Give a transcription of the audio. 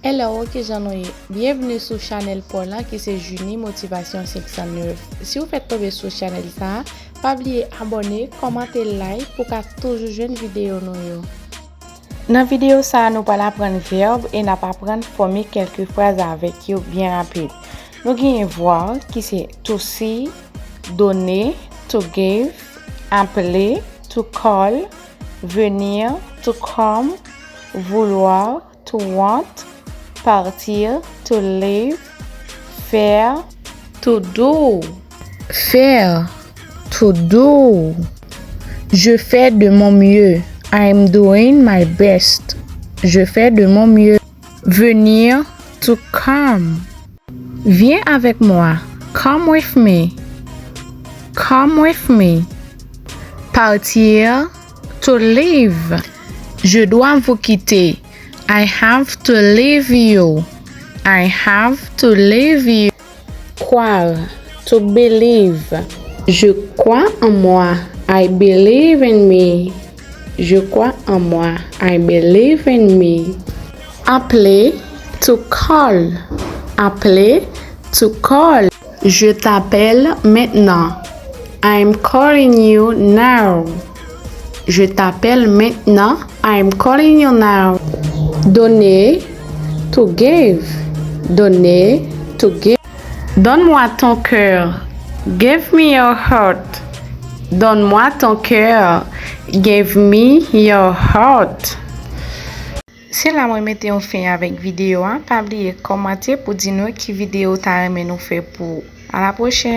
Hello, ok j'ennuie. Bienvenue sur Channel Paula qui c'est Junie Motivation 509. Si vous faites tomber sur Channel ça, pas oublier abonner, commenter, like pour qu'à toujours jouer une vidéo nous. Dans la vidéo ça nous pas apprendre verbe et n'a pas apprendre former quelques phrases avec vous bien rapide. Nous gagnons voir qui c'est to see, donner, to give, appeler, to call, venir, to come, vouloir, to want, partir, to leave, faire, to do. Faire, to do. Je fais de mon mieux. I'm doing my best. Je fais de mon mieux. Venir, to come. Viens avec moi. Come with me. Come with me. Partir, to leave. Je dois vous quitter. I have to leave you. I have to leave you. Croire, to believe. Je crois en moi. I believe in me. Je crois en moi. I believe in me. Appeler, to call. Appeler, to call. Je t'appelle maintenant. I'm calling you now. Je t'appelle maintenant. I'm calling you now. Donner, to give. Donner, to give. Donne-moi ton cœur. Give me your heart. Donne-moi ton cœur. Give me your heart. Si la moi mettez un fin avec vidéo, pas oublier commenter pour dire nous qui vidéo t'as aimé nous faire pour. À la prochaine.